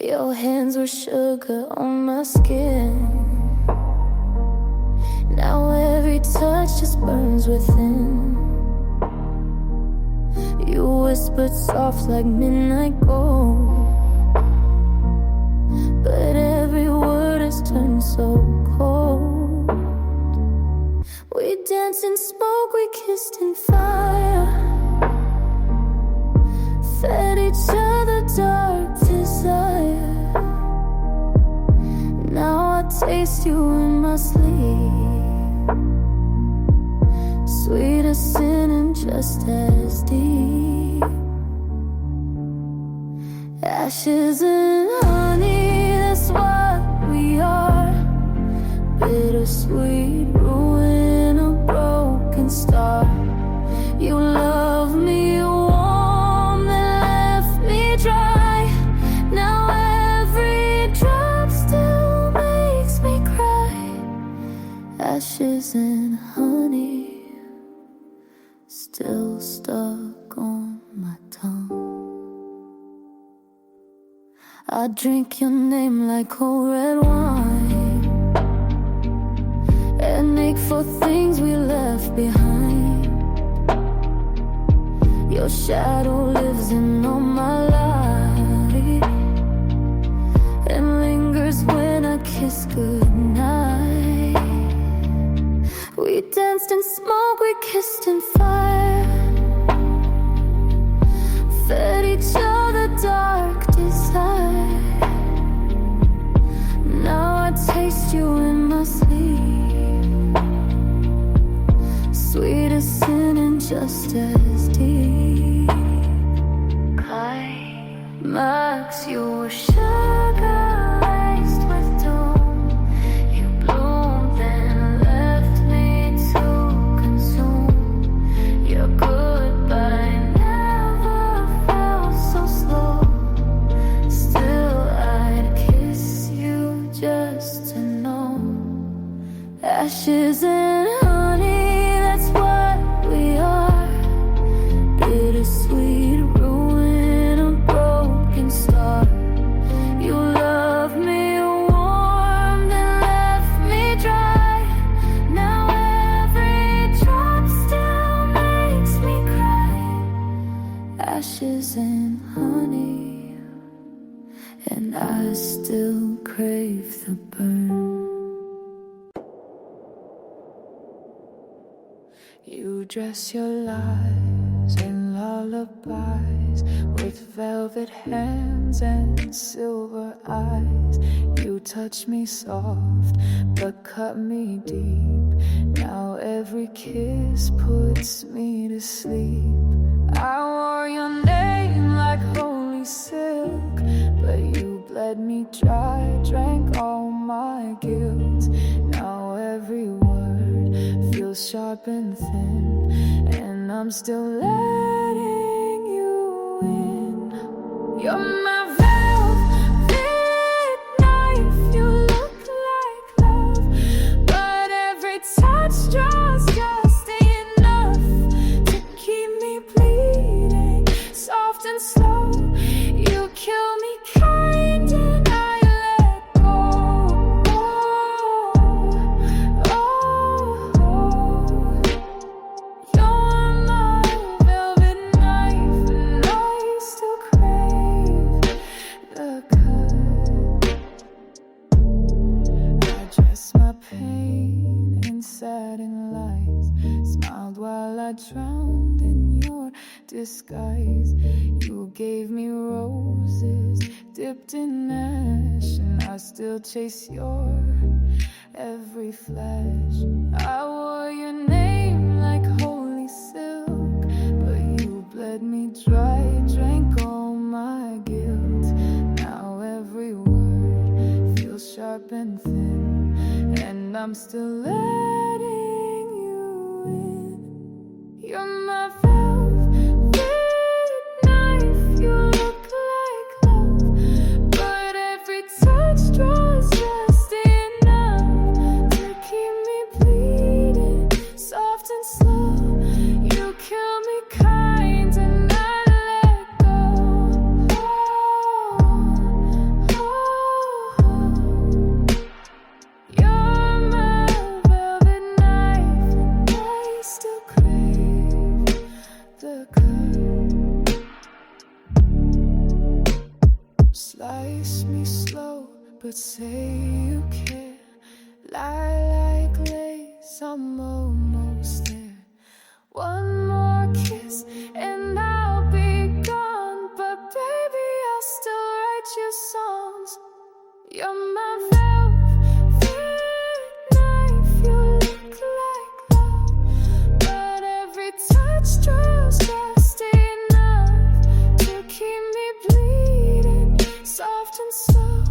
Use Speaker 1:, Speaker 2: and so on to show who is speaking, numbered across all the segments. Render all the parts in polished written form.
Speaker 1: Your hands were sugar on my skin. Now every touch just burns within. You whispered soft like midnight gold, but every word has turned so cold. We danced in smoke, we kissed in fire, fed each other dark desire. Now I taste you in my sleep, sweet as sin and just as deep. Ashes and honey, that's what we are. Bittersweet ruin, a broken star. You love me warm, then left me dry. Now every drop still makes me cry. Ashes and honey, still stuck on my tongue. I drink your name like cold red wine, and ache for things we left behind. Your shadow lives in all my life and lingers when I kiss goodnight. We danced in smoke, we kissed in fire, fed each other dark desire. Now I taste you in my sleep, sweet as sin and just as deep. Climax, you were sugar laced with doom. You bloomed then left me to consume. Your goodbye never felt so slow. Still I'd kiss you just to know. Ashes and honey, that's what we are. Bittersweet ruin, a broken star. You love me warm, then left me dry. Now every drop still makes me cry. Ashes and honey, and I still crave the burn. You dress your lies in lullabies, with velvet hands and silver eyes. You touch me soft, but cut me deep. Now every kiss puts me to sleep. I wore your name like holy silk, but you bled me dry, drank all my guilt. Now every word feels sharp and thin, and I'm still letting you in. You're my velvet knife, you look like love, but every touch draws just enough to keep me bleeding, soft and slow. You kill me kind and I let go. You're my velvet knife, and I still crave the cut. I dressed my pain in satin lies, smiled while I drowned in your disguise. You gave me roses dipped in ash, and I still chase your every flash. I wore your name like holy silk, but you bled me dry, drank all my guilt. Now every word feels sharp and thin, and I'm still letting you in. You're my velvet knife, you look like love, but every touch draws just enough to keep me bleeding, soft and slow. You kill me kind and I let go. Slice me slow, but say you care. Lie like lace, I'm almost there. One more kiss and I'll be gone, but baby, I'll still write you songs. You're my velvet knife, you look like love, but every touch draws just enough to keep me bleeding, soft and slow.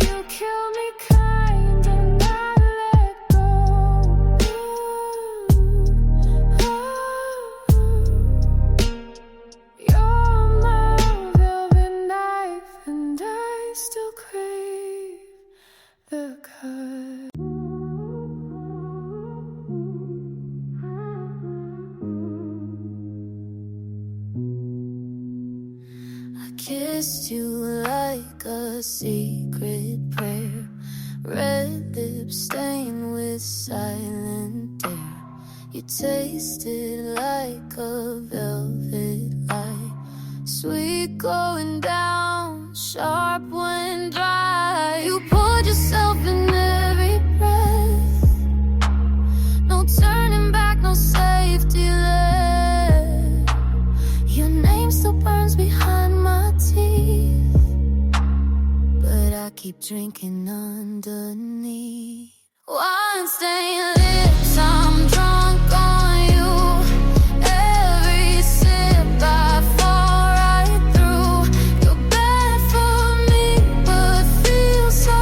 Speaker 1: You kill me kind and I let go. You're my velvet knife and I still crave the cut. I kissed you like a secret prayer, red lips stained with silent dare. You tasted like a velvet light, sweet going down, sharp when dry. You poured yourself in every breath, no turning back, no safety left. Your name still burns behind my teeth, but I keep drinking underneath. Wine stained lips, I'm drunk on you. Every sip I fall right through. You're bad for me, but feels so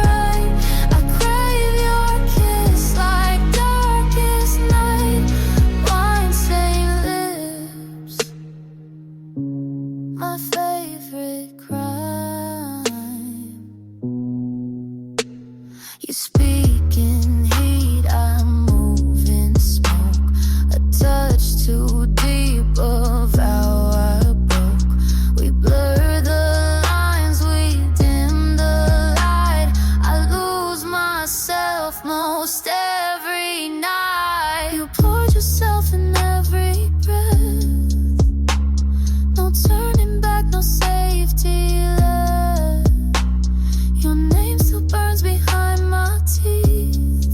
Speaker 1: right. I crave your kiss like darkest night. Wine stained lips, my favorite crime. You speak in heat, I move in smoke. A touch too deep of how I broke. We blur the lines, we dim the light. I lose myself most every night. You poured yourself in every breath, no turning back, no safety left. Your name still burns behind my teeth,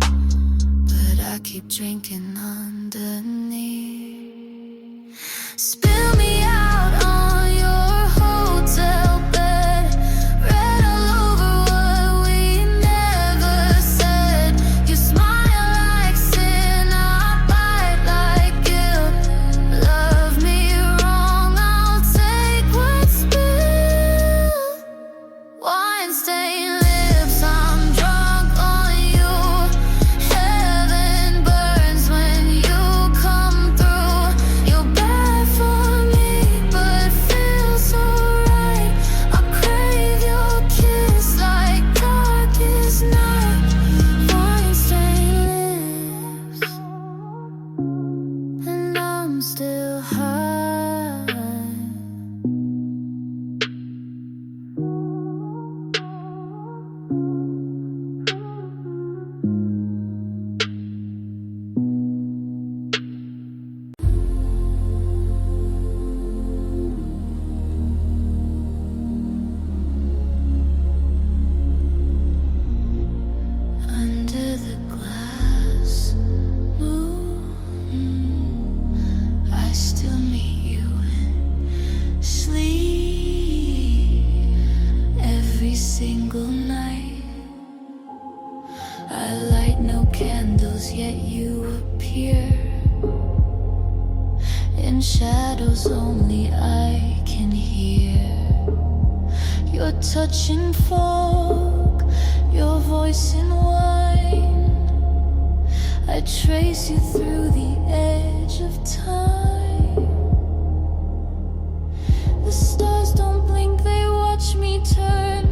Speaker 1: but I keep drinking underneath. Spill me out on your hotel bed, read all over what we never said. You smile like sin, I bite like guilt. Love me wrong, I'll take what's spilled. Wine stained lips, I'm drunk on you. Heaven burns when you come through. You're bad for me, but feels so right. I crave your kiss like darkest night. Wine stained lips, and I'm still high. Under the glass moon, I still meet you in sleep every single night. I light no candles, yet you appear in shadows only I can hear. Your touch in fog, your voice in wine. I trace you through the edge of time. The stars don't blink, they watch me turn.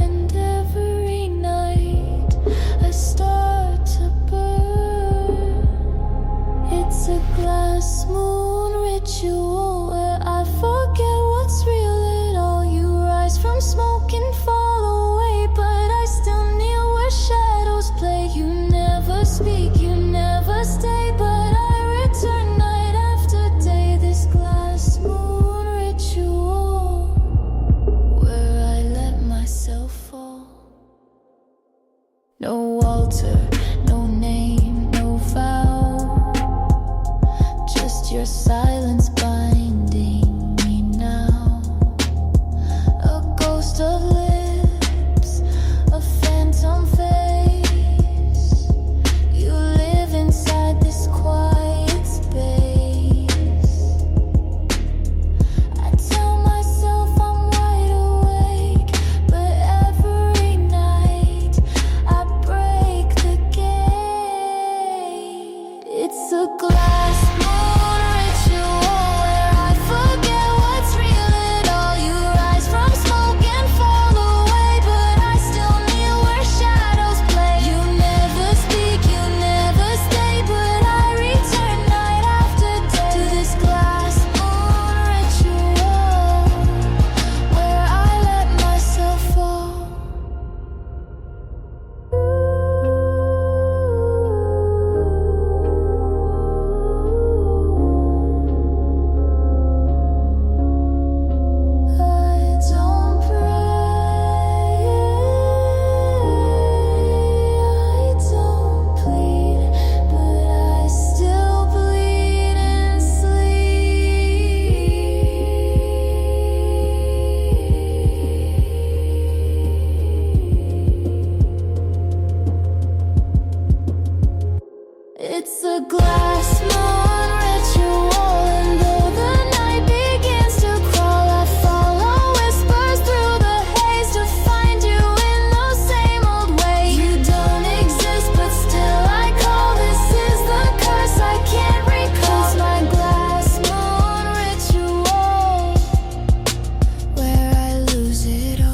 Speaker 1: And every night I start to burn. It's a glass moon ritual where I forget what's real at all. You rise from smoke and fall away, but I still kneel where shadows play. You never speak, you never stay, but I return night after day. This glass moon ritual where I altar, no name, no vow, just your silence binding me now. A ghost of lips, a phantom face, you live inside this quiet space. I tell myself I'm wide awake, but every night I break the gate. It's a glass moon ritual where I forget what's real at all. You rise from smoke and fall away, but I still kneel where shadows play. You never speak, you never stay, but I return night after day to this glass moon ritual where I let myself fall. I don't pray, I don't plead, but I still bleed in sleep. It's a glass moon ritual, and though the night begins to crawl, I follow whispers through the haze to find you in the same old way. You don't exist, but still I call. This is the curse I can't recall. It's my glass moon ritual where I lose it all.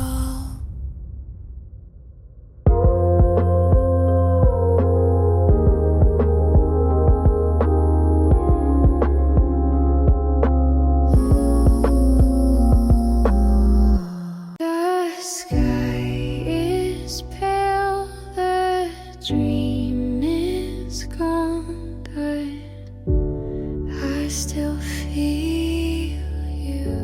Speaker 1: The sky is pale, the dream is gone, but I still feel you.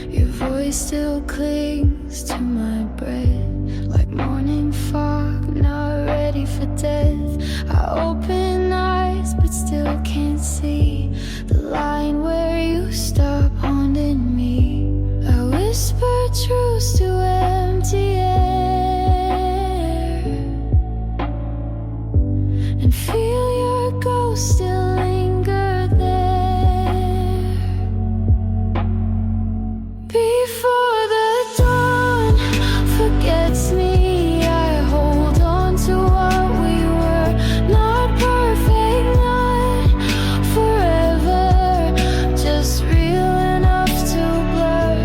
Speaker 1: Your voice still clings to my breath, like morning fog, not ready for death. I open eyes, but still can't see the line where you stop haunting me. I whisper truths to empty air and feel your ghost still linger there. Before the dawn forgets me, I hold on to what we were. Not perfect, not forever, just real enough to blur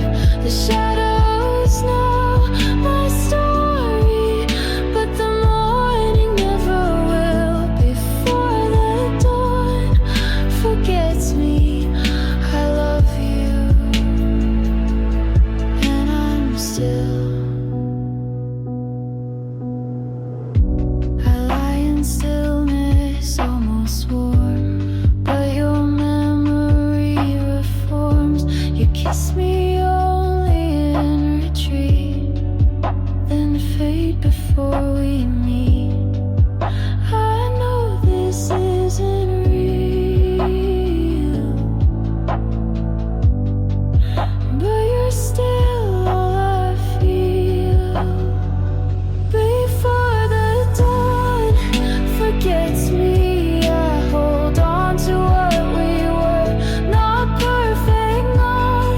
Speaker 1: the shadows. Know my story, but the morning never will. Before the dawn forgets me, I love you, and I'm still. I lie in stillness, almost warm, but your memory reforms. You kiss me only in retreat, then fade before we meet. I know this isn't real, but you're still all I feel. Before the dawn forgets me, I hold on to what we were. Not perfect, not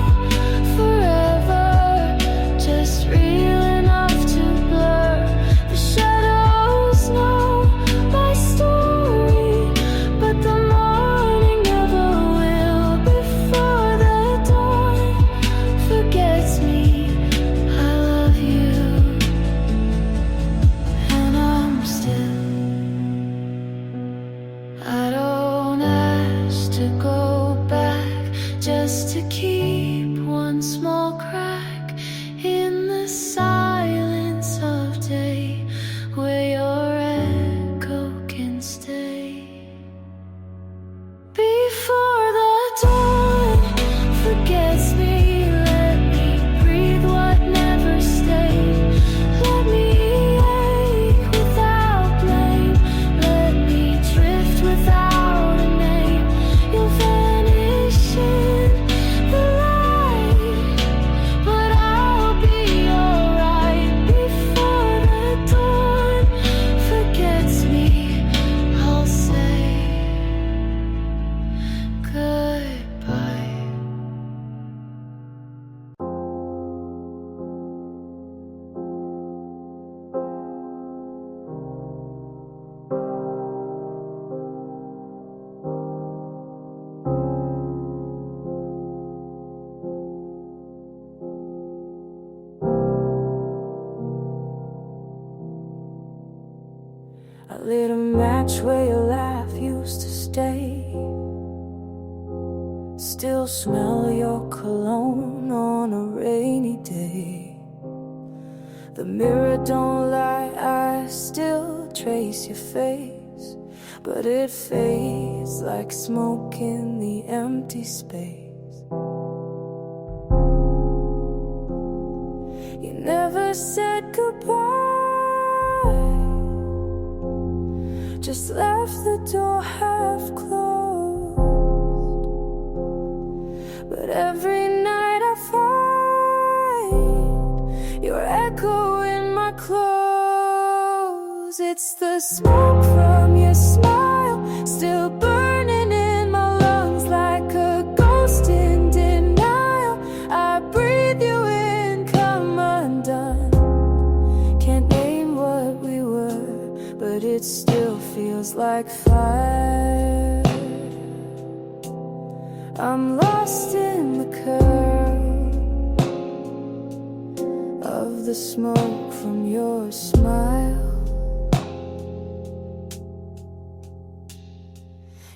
Speaker 1: porch where your laugh used to stay. Still smell your cologne on a rainy day. The mirror don't lie, I still trace your face, but it fades like smoke in the empty space. You never said goodbye, just left the door half closed. But every night I find your echo in my clothes. It's the smoke from your smile, still burning in my lungs like a ghost in denial. I breathe you in, come undone. Can't name what we were, but it still feels like fire. I'm lost in the curl of the smoke from your smile.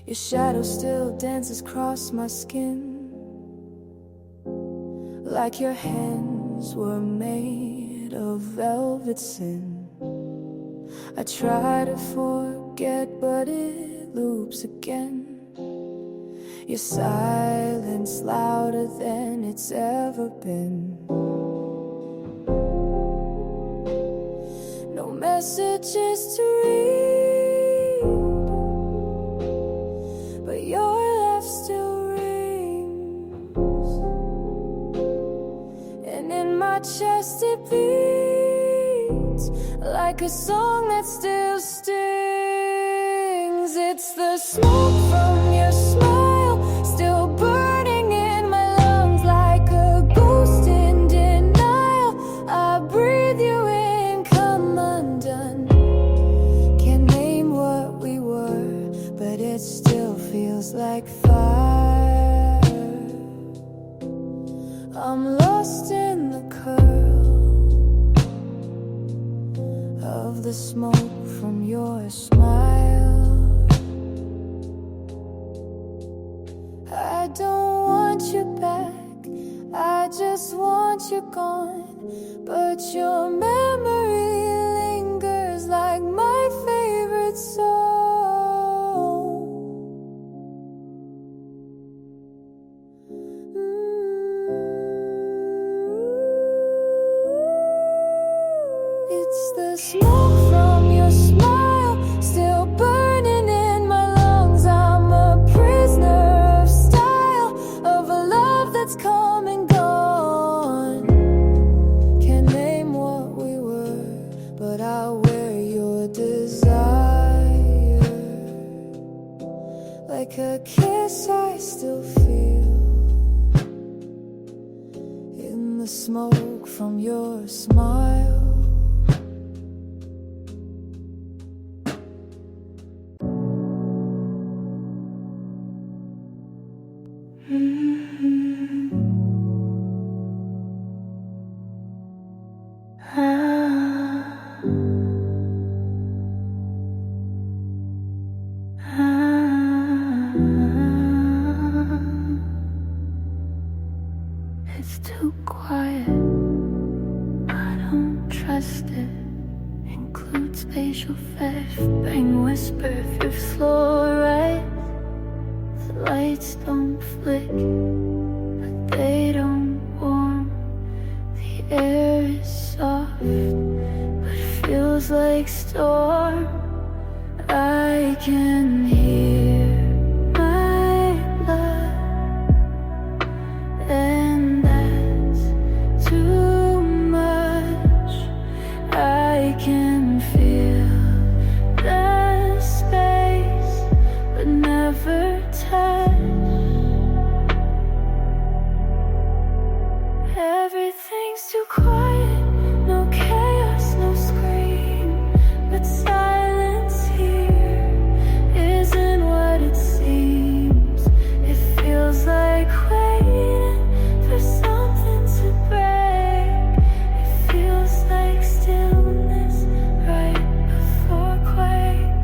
Speaker 1: Your shadow still dances across my skin, like your hands were made of velvet sin. I try to forget, but it loops again. Your silence louder than it's ever been. No messages to read, but your laugh still rings, and in my chest it beats like a song that still stings. It's the smoke from your smile, still burning in my lungs like a ghost in denial. I breathe you in, come undone. Can't name what we were, but it still feels like fire. I'm lost in the curl of the smoke from your smile. I don't want you back, I just want you gone. But your memory lingers like my favorite song. It's the smoke from your smile, still burning in my lungs. I'm a prisoner of style, of a love that's come and gone. Can't name what we were, but I'll wear your desire. Like a kiss I still feel in the smoke from your smile. It's too quiet, I don't trust it. Include spatial fish, bang whisper, fifth floor right. The lights don't flick, but they don't warm. The air is soft, but feels like storm. I can hear my blood, and that's too much. I can feel the space, but never touch. Everything's too quiet, no chaos, no scream, but silence here isn't what it seems. It feels like waiting for something to break. It feels like stillness right before quake.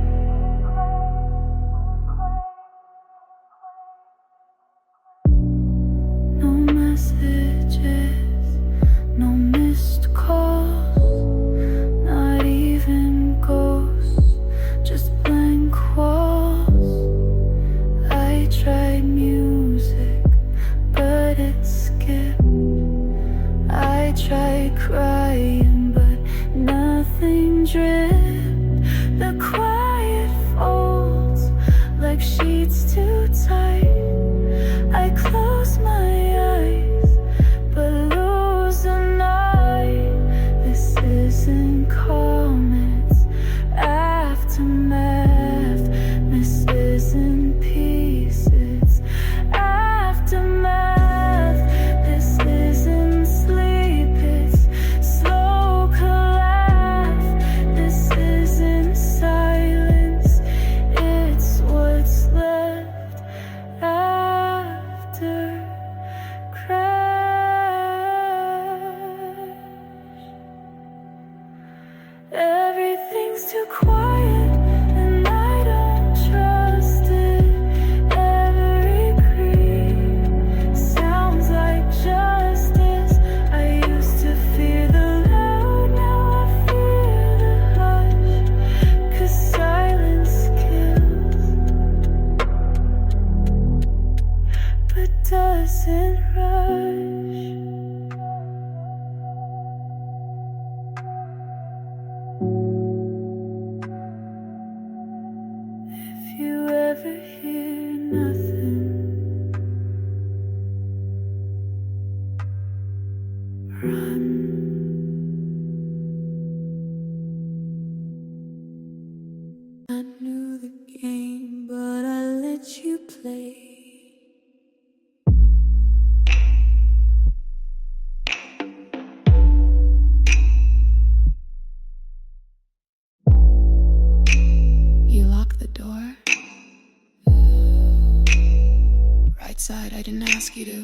Speaker 1: crying, but nothing dripped. The quiet folds like sheets too tight. I close my eyes, but lose the night. This isn't calm, it's aftermath. This isn't peace, it's aftermath. This isn't sleep, it's slow collapse. This isn't silence, it's what's left after crash. Everything's too quiet and I don't trust it. Every creak sounds like justice. I used to fear the loud, now I fear the hush. 'Cause silence kills, but doesn't rush. If you ever hear nothing, run. I knew the game, but I let you play. You locked the door. Right side, I didn't ask you to.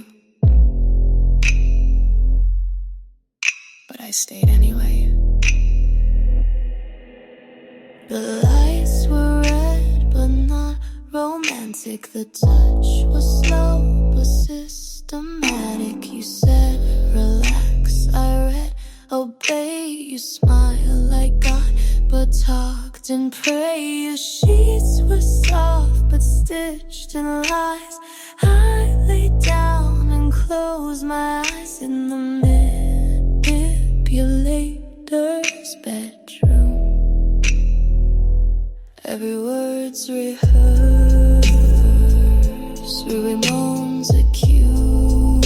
Speaker 1: But I stayed anyway. The lights were red, but not romantic. The touch was slow, but systematic. You said, relax, I read, obey. You smile like God, but talked and pray. Your sheets were soft, but stitched in lies. I lay down and closed my eyes in the manipulator's bedroom. Every word's rehearsed, every moan's a cue.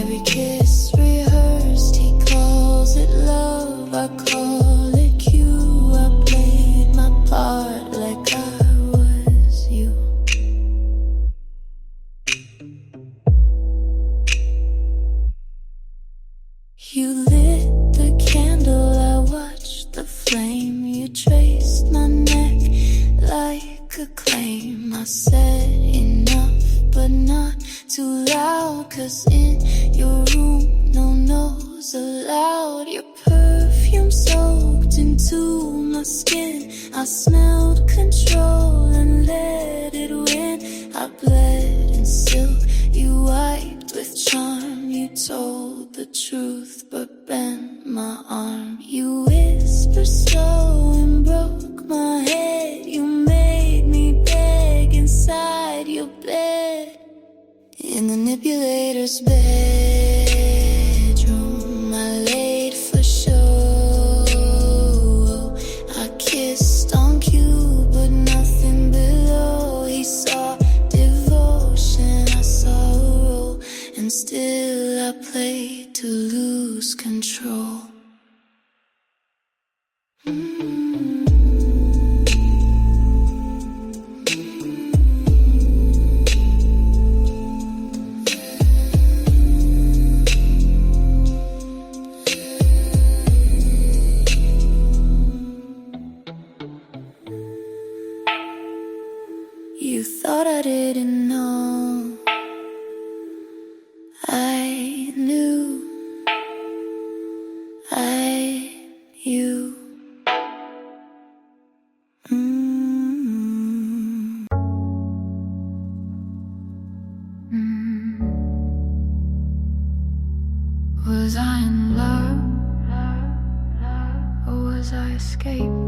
Speaker 1: Every kiss rehearsed, he calls it love, I call it cue. I played my part like I was you. You lit the candle, I watched the flame. You traced my neck like a claim. I said enough, but not too loud. 'Cause in your room, no no's allowed. Your perfume soaked into my skin. I smelled control and let it win. I bled in silk, you wiped with charm. You told the truth, but bent my arm. You whispered slow and broke my head. You made me beg inside your bed. In the manipulator's bedroom, I laid for show. I kissed on cue, but nothing below. He saw devotion, I saw role, and still I played to lose control. You thought I didn't know. I knew. You. Was I in love, or was I escaping?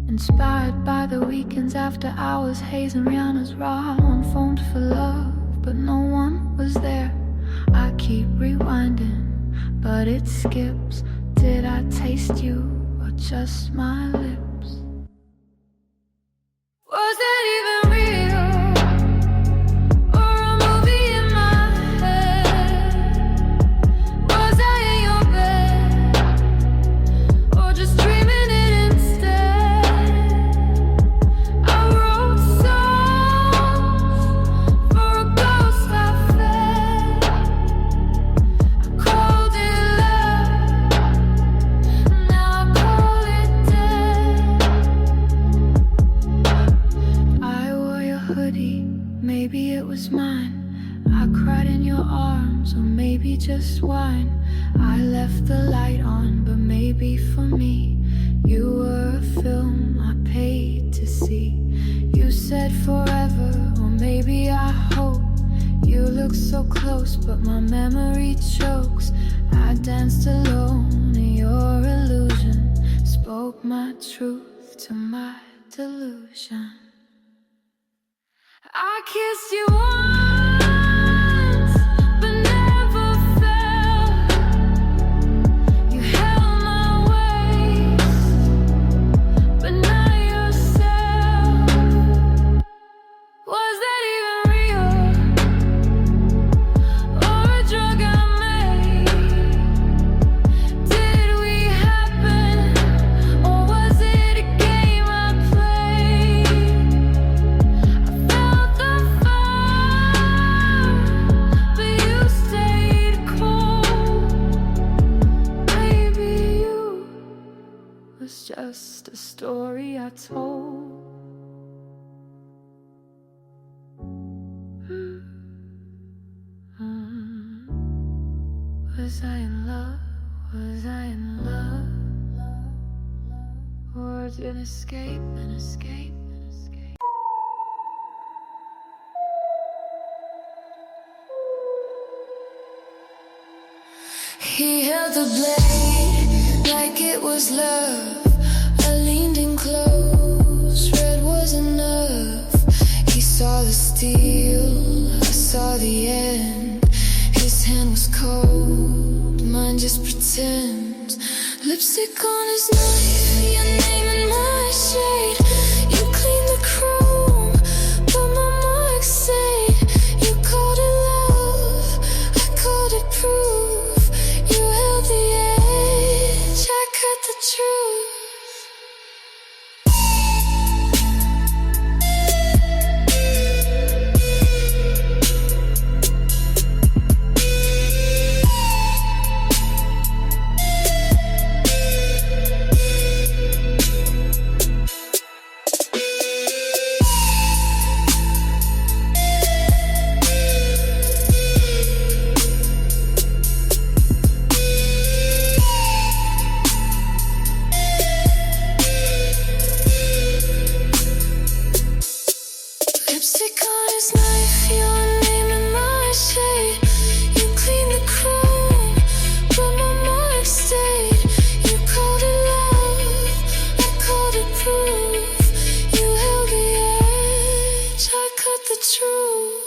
Speaker 1: Inspired by the weekends after hours, Hayes and Rihanna's raw, on phoned for love, but no one was there. I keep rewinding, but it skips. Did I taste you or just my lips? Was that even real? Or a movie in my head? Was I in your bed? Or just dreaming it instead? I wrote songs for a ghost I fed. I called it love, now I call it dead. I wore your hoodie, maybe it was mine. I cried in your arms, or maybe just wine. I left the light on, but maybe for me you were a film I paid to see. You said forever, or maybe I hope. You look so close, but my memory chokes. I danced alone in your illusion, spoke my truth to my delusion. I kissed you once, but never felt. You held my waist, but not yourself. Was that even real? Or a drug I made? Did we happen? Or was it a game I played? I felt the fire, but you stayed cold. Maybe you was just a story I told. Was I in love? Was I in love? Or an escape, an escape, an escape? He held the blade like it was love. I leaned in close, red was enough. He saw the steel, I saw the end. His hand was cold, mine just pretends. Lipstick on his knife, your name in my shade. You cleaned the chrome, but my mark stayed. You called it love, I called it proof. You held the edge, I cut the truth. Lipstick on his knife, your name in my shade. You cleaned the chrome, but my mark stayed. You called it love, I called it proof. You held the edge, I cut the truth.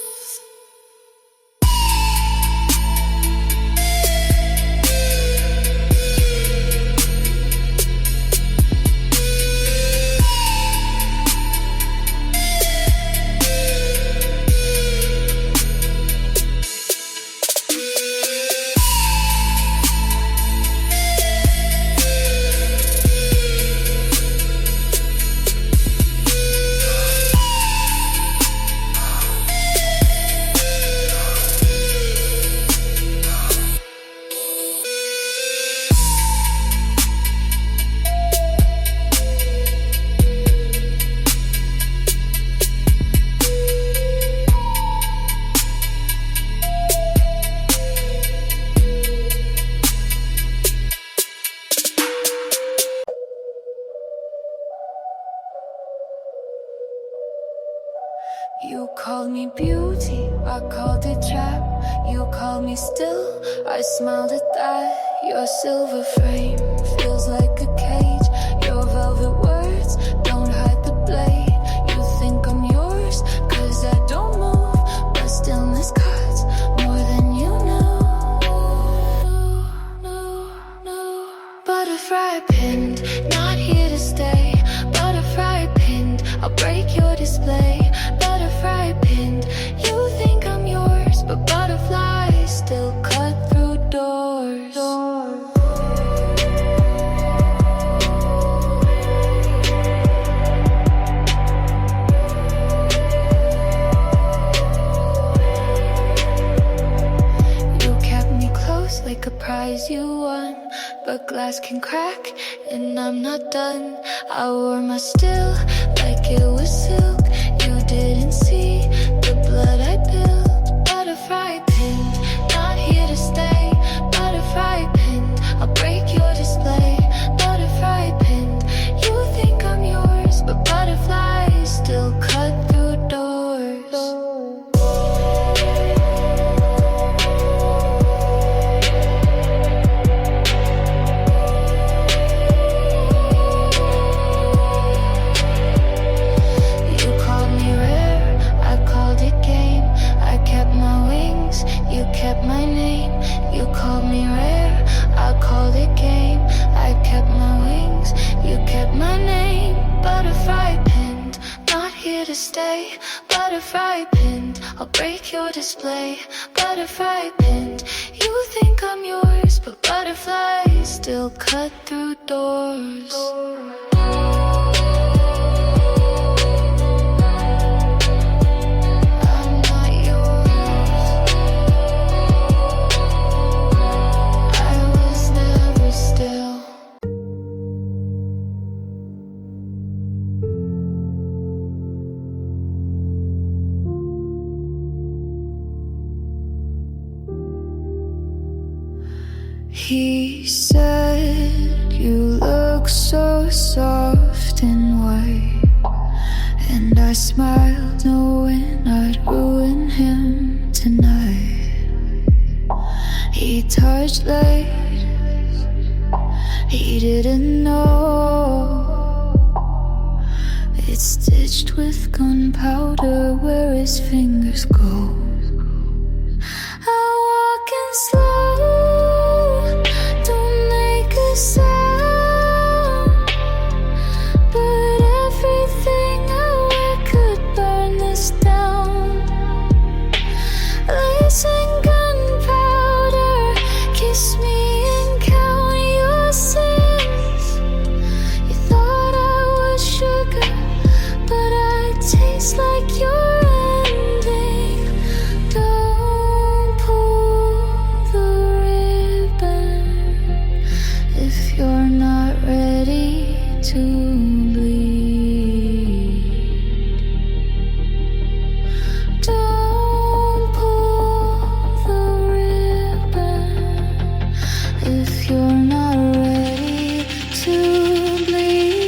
Speaker 1: You called me beauty, I called it trap. You called me still, I smiled at that. Your silver frame feels like a cage. Your velvet words don't hide the blade. You think I'm yours, cause I don't move, but stillness cuts more than you know. prize you won. But glass can crack, and I'm not done. I wore my still like it was silk. You didn't see the blood I built. Butterfly pinned, not here to stay. Butterfly pinned, I'll break your display. Butterfly pinned, you think I'm yours, but butterflies still cut through doors. Kept my name, you called me rare. I called it game. I kept my wings, you kept my name. Butterfly pinned, not here to stay. Butterfly pinned, I'll break your display. Butterfly pinned, you think I'm yours, but butterflies still cut through doors. He said, you look so soft and white. And I smiled knowing I'd ruin him tonight. He touched late, he didn't know. It's stitched with gunpowder where his fingers go. I'm walking slow, don't make a sound, but everything I wear could burn this down. Lacing gunpowder, kiss me and count your sins. You thought I was sugar, but I taste like your ending. Don't pull the ribbon if you're not ready to bleed. Don't pull the ribbon if you're not ready to bleed.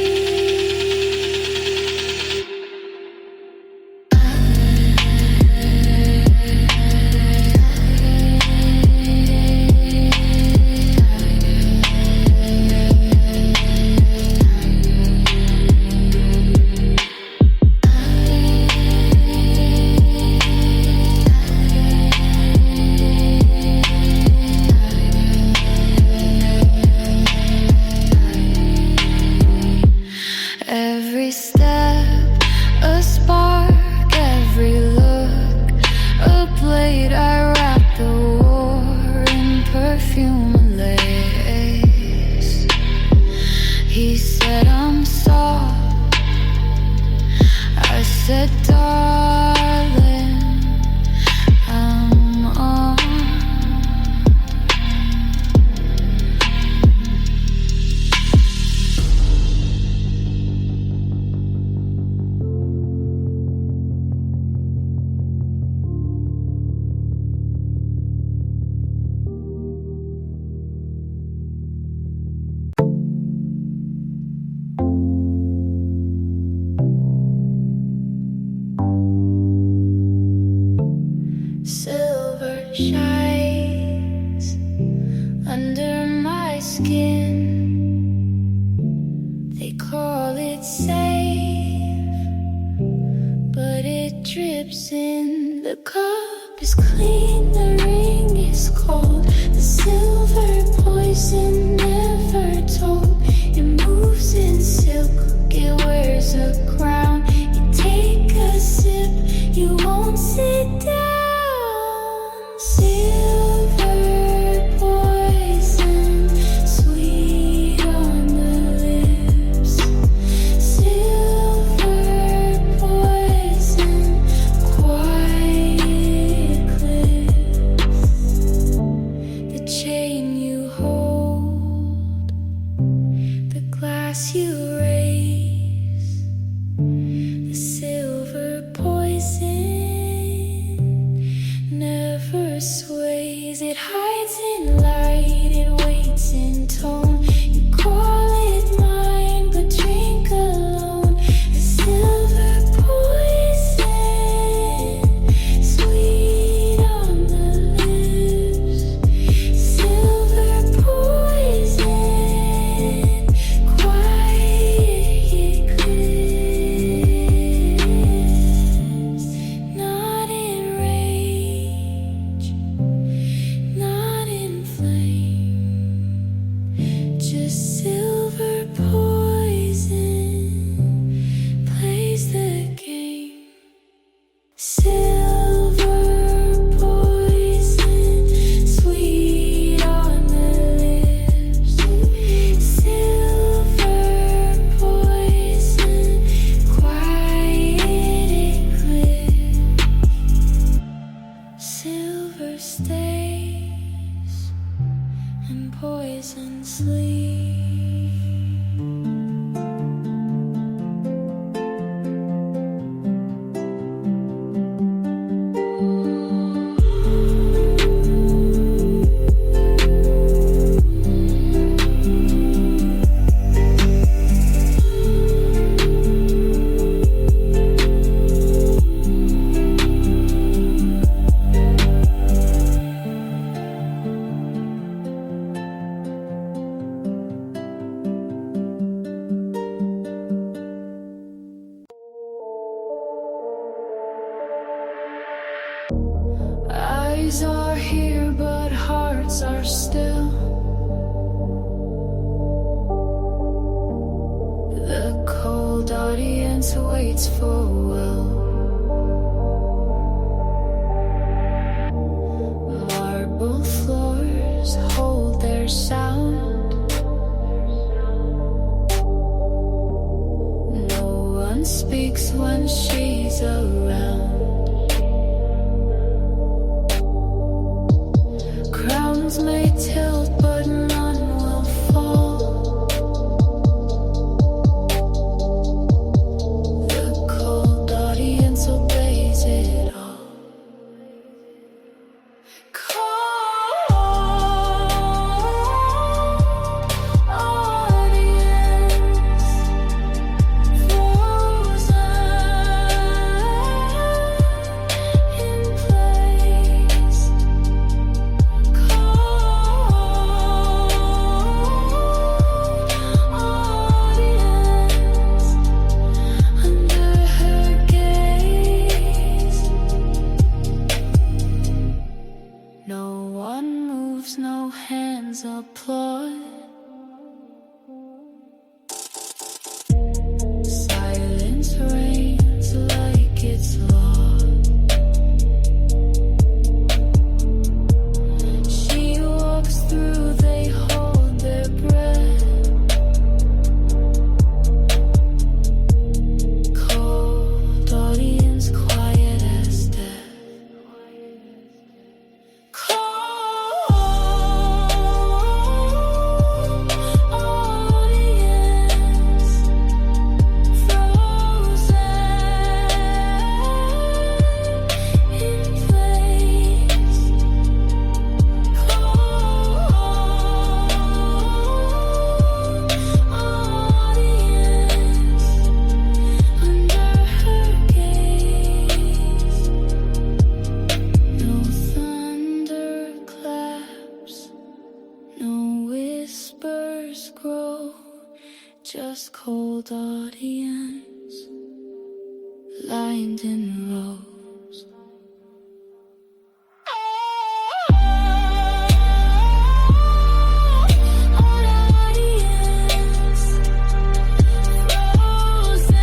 Speaker 1: Every step, a spark, every look, a blade. I wrap the war in perfume and lace. He said I'm soft, I said darling, I'm on. Silver shines under my skin. They call it safe, but it drips in. The cup is clean, the ring is cold. The silver poison never told. It moves in silk, it wears a crown. You take a sip, you won't sit down. Silver poison, sweet on the lips. Silver poison, quiet cliffs. in tone. You call it mine, but drink alone. The silver poison, sweet on the lips. Silver poison, quiet eclipse. Not in rage, not in flame, just silver poison plays the game. Silver poison, sweet on the lips. Silver poison, quiet eclipse. Silver stays and poison sleep. Eyes are here, but hearts are still. The cold audience waits for will. Marble floors hold their sound. No one speaks when she's around. Crowns may tilt, but none will fall. The cold audience obeys it all. Cold audience, frozen in place. No one moves, no hands applaud. Silence reigns like it's law. She walks through, they hold their breath. Cold audience, quiet as death. Cold audience, frozen in place. Cold audience, under her gaze. No thunderclaps, no whispers grow, just cold audience, lined in rows. Audience, frozen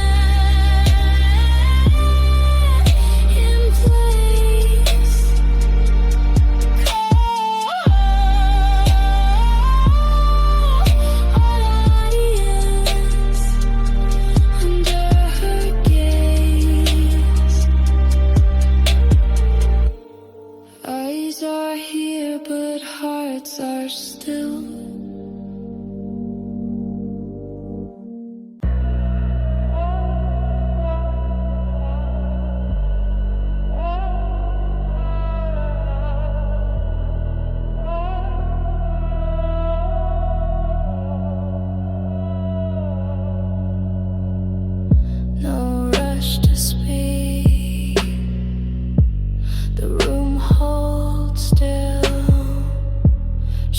Speaker 1: in place. Audience, under her gaze. Eyes are here, but hearts are still.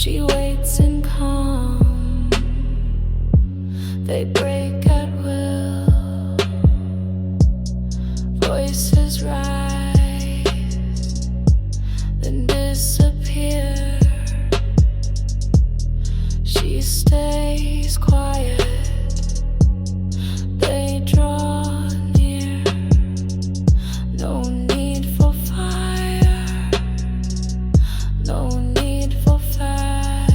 Speaker 1: She waits in calm. They break at will. Voices rise, then disappear. She stays quiet. They draw near. No need for fire. No need for fast.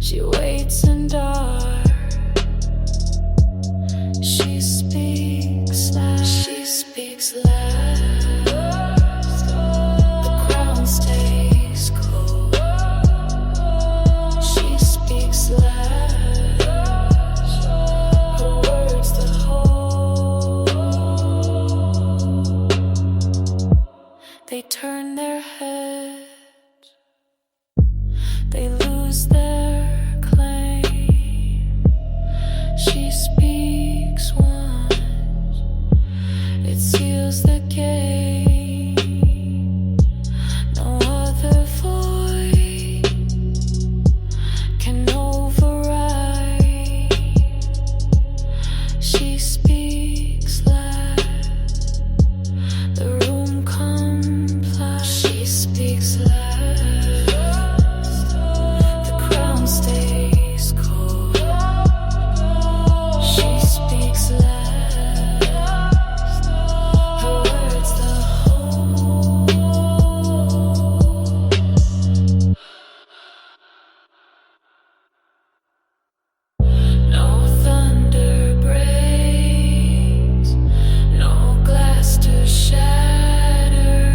Speaker 1: She waits in dark. She speaks last. She speaks last. The crown stays cold. She speaks last. Her words the whole. They turn their heads. They lose their claim. She speaks once. It seals the game. No other voice can override. She speaks last. The room complies. She speaks last. The crown stays cold. She speaks last. Her words the whole. No thunder breaks, no glass to shatter.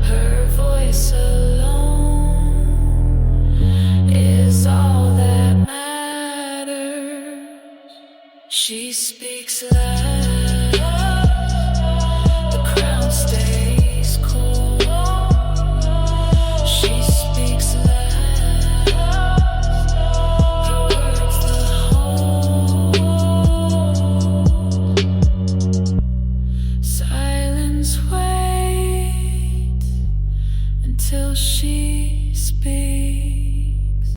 Speaker 1: Her voice alone is all that matters. She speaks loud. The crown stays cold. She speaks loud. Her words the whole. Silence waits until she speaks.